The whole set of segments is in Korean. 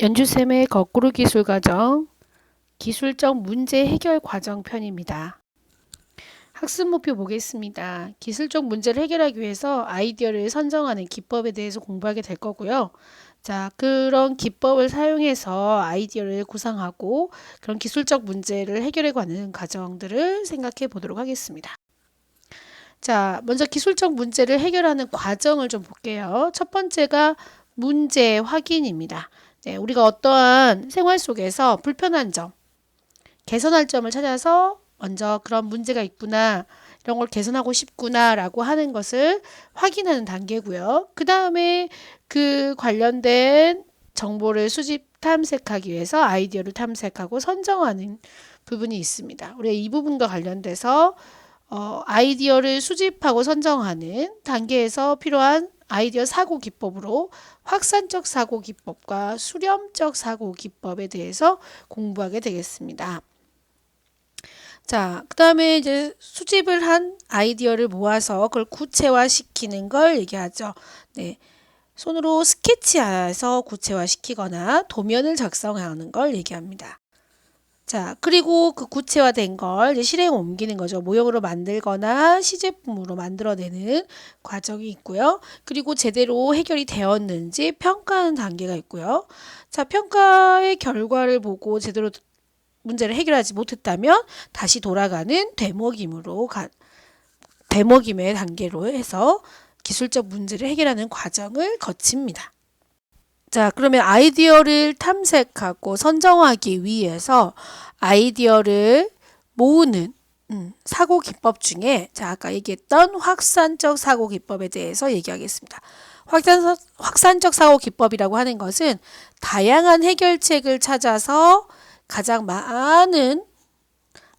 연주쌤의 거꾸로 기술 과정, 기술적 문제 해결 과정 편입니다. 학습 목표 보겠습니다. 기술적 문제를 해결하기 위해서 아이디어를 선정하는 기법에 대해서 공부하게 될 거고요. 자, 그런 기법을 사용해서 아이디어를 구상하고 그런 기술적 문제를 해결해 가는 과정들을 생각해 보도록 하겠습니다. 자, 먼저 기술적 문제를 해결하는 과정을 좀 볼게요. 첫 번째가 문제 확인입니다. 네, 우리가 어떠한 생활 속에서 불편한 점, 개선할 점을 찾아서 먼저 그런 문제가 있구나, 이런 걸 개선하고 싶구나 라고 하는 것을 확인하는 단계고요. 그 다음에 그 관련된 정보를 수집 탐색하기 위해서 아이디어를 탐색하고 선정하는 부분이 있습니다. 우리가 이 부분과 관련돼서 아이디어를 수집하고 선정하는 단계에서 필요한 아이디어 사고 기법으로 확산적 사고 기법과 수렴적 사고 기법에 대해서 공부하게 되겠습니다. 자, 그 다음에 이제 수집을 한 아이디어를 모아서 그걸 구체화시키는 걸 얘기하죠. 네. 손으로 스케치해서 구체화시키거나 도면을 작성하는 걸 얘기합니다. 자, 그리고 그 구체화된 걸 이제 실행에 옮기는 거죠. 모형으로 만들거나 시제품으로 만들어내는 과정이 있고요. 그리고 제대로 해결이 되었는지 평가하는 단계가 있고요. 자, 평가의 결과를 보고 제대로 문제를 해결하지 못했다면 다시 돌아가는 되먹임의 단계로 해서 기술적 문제를 해결하는 과정을 거칩니다. 자, 그러면 아이디어를 탐색하고 선정하기 위해서 아이디어를 모으는 사고 기법 중에 아까 얘기했던 확산적 사고 기법에 대해서 얘기하겠습니다. 확산적 사고 기법이라고 하는 것은 다양한 해결책을 찾아서 가장 많은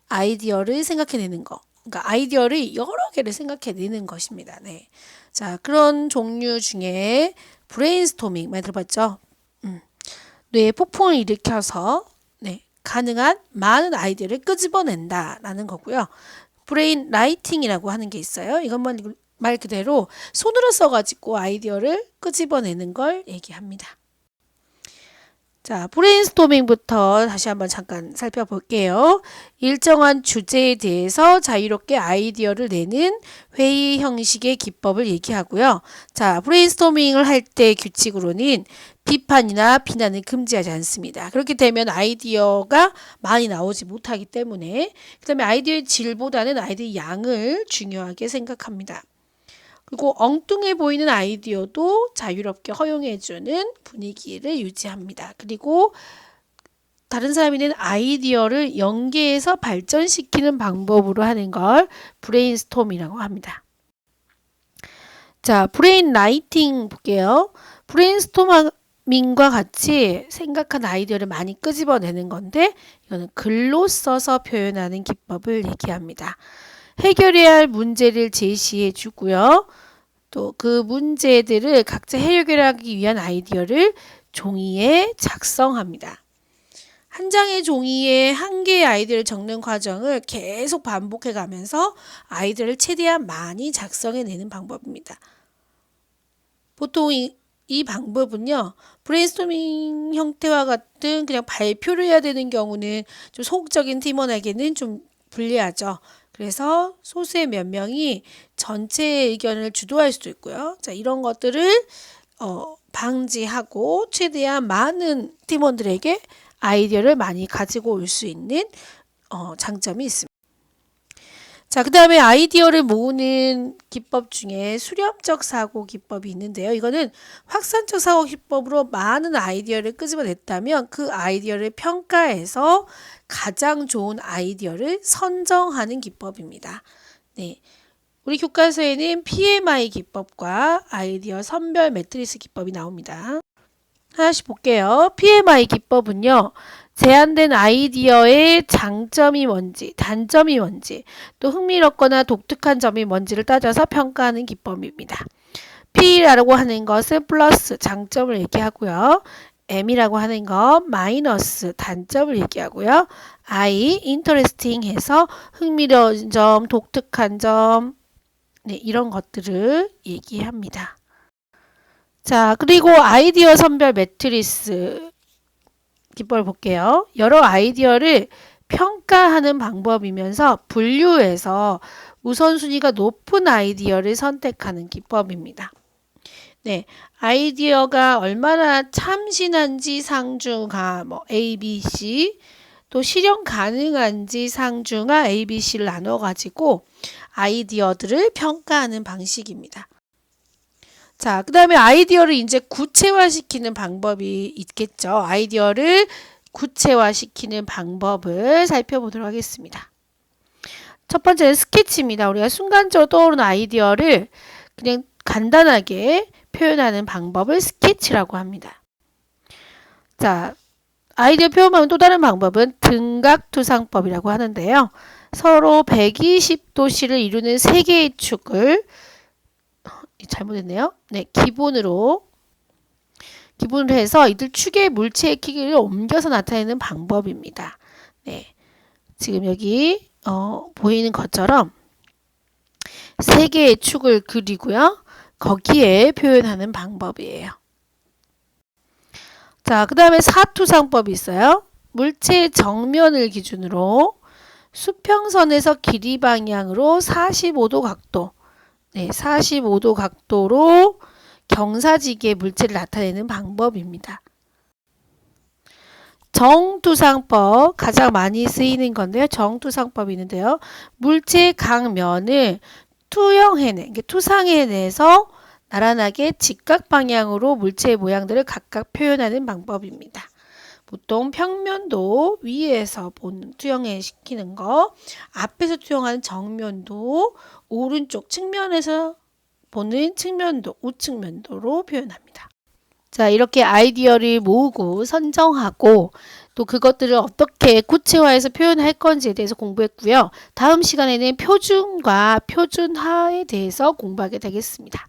아이디어를 생각해내는 거. 그러니까 아이디어를 여러 개를 생각해내는 것입니다. 네. 자, 그런 종류 중에 브레인스토밍 많이 들어봤죠? 뇌에 폭풍을 일으켜서 가능한 많은 아이디어를 끄집어낸다라는 거고요. 브레인 라이팅이라고 하는 게 있어요. 이것만 말 그대로 손으로 써가지고 아이디어를 끄집어내는 걸 얘기합니다. 자, 브레인스토밍부터 다시 한번 잠깐 살펴볼게요. 일정한 주제에 대해서 자유롭게 아이디어를 내는 회의 형식의 기법을 얘기하고요. 자, 브레인스토밍을 할 때 규칙으로는 비판이나 비난을 금지하지 않습니다. 그렇게 되면 아이디어가 많이 나오지 못하기 때문에 그 다음에 아이디어의 질보다는 아이디어의 양을 중요하게 생각합니다. 그리고 엉뚱해 보이는 아이디어도 자유롭게 허용해주는 분위기를 유지합니다. 그리고 다른 사람이 낸 아이디어를 연계해서 발전시키는 방법으로 하는 걸 브레인스톰이라고 합니다. 자, 브레인 라이팅 볼게요. 브레인스토밍과 같이 생각한 아이디어를 많이 끄집어내는 건데 이거는 글로 써서 표현하는 기법을 얘기합니다. 해결해야 할 문제를 제시해 주고요. 또 그 문제들을 각자 해결하기 위한 아이디어를 종이에 작성합니다. 한 장의 종이에 한 개의 아이디어를 적는 과정을 계속 반복해 가면서 아이디어를 최대한 많이 작성해내는 방법입니다. 보통 이 방법은요, 브레인스토밍 형태와 같은 그냥 발표를 해야 되는 경우는 좀 소극적인 팀원에게는 좀 불리하죠. 그래서 소수의 몇 명이 전체 의견을 주도할 수도 있고요. 자, 이런 것들을 방지하고 최대한 많은 팀원들에게 아이디어를 많이 가지고 올 수 있는 장점이 있습니다. 자, 그 다음에 아이디어를 모으는 기법 중에 수렴적 사고 기법이 있는데요. 이거는 확산적 사고 기법으로 많은 아이디어를 끄집어냈다면 그 아이디어를 평가해서 가장 좋은 아이디어를 선정하는 기법입니다. 네. 우리 교과서에는 PMI 기법과 아이디어 선별 매트리스 기법이 나옵니다. 하나씩 볼게요. PMI 기법은요. 제한된 아이디어의 장점이 뭔지, 단점이 뭔지, 또 흥미롭거나 독특한 점이 뭔지를 따져서 평가하는 기법입니다. P라고 하는 것은 플러스, 장점을 얘기하고요. M이라고 하는 것, 마이너스, 단점을 얘기하고요. I, interesting 해서 흥미로운 점, 독특한 점, 이런 것들을 얘기합니다. 자, 그리고 아이디어 선별 매트리스 기법을 볼게요. 여러 아이디어를 평가하는 방법이면서 분류해서 우선순위가 높은 아이디어를 선택하는 기법입니다. 네, 아이디어가 얼마나 참신한지 상중하, A, B, C, 또 실현 가능한지 상중하 A, B, C를 나눠가지고 아이디어들을 평가하는 방식입니다. 자, 그 다음에 아이디어를 이제 구체화시키는 방법이 있겠죠. 아이디어를 구체화시키는 방법을 살펴보도록 하겠습니다. 첫 번째는 스케치입니다. 우리가 순간적으로 떠오르는 아이디어를 그냥 간단하게 표현하는 방법을 스케치라고 합니다. 자, 아이디어 표현하는 또 다른 방법은 등각투상법이라고 하는데요. 서로 120도씨를 이루는 세 개의 축을 잘못했네요. 네, 기본으로 해서 이들 축의 물체의 크기를 옮겨서 나타내는 방법입니다. 네, 지금 여기 보이는 것처럼 세 개의 축을 그리고요. 거기에 표현하는 방법이에요. 자, 그 다음에 사투상법이 있어요. 물체의 정면을 기준으로 수평선에서 길이 방향으로 45도 각도, 네, 45도 각도로 경사지기의 물체를 나타내는 방법입니다. 정투상법, 가장 많이 쓰이는 건데요. 정투상법이 있는데요. 물체의 각 면을 투상해내서 나란하게 직각 방향으로 물체의 모양들을 각각 표현하는 방법입니다. 보통 평면도 위에서 보는 투영해 시키는 거, 앞에서 투영하는 정면도, 오른쪽 측면에서 보는 측면도, 우측면도로 표현합니다. 자, 이렇게 아이디어를 모으고 선정하고 또 그것들을 어떻게 구체화해서 표현할 건지에 대해서 공부했고요. 다음 시간에는 표준과 표준화에 대해서 공부하게 되겠습니다.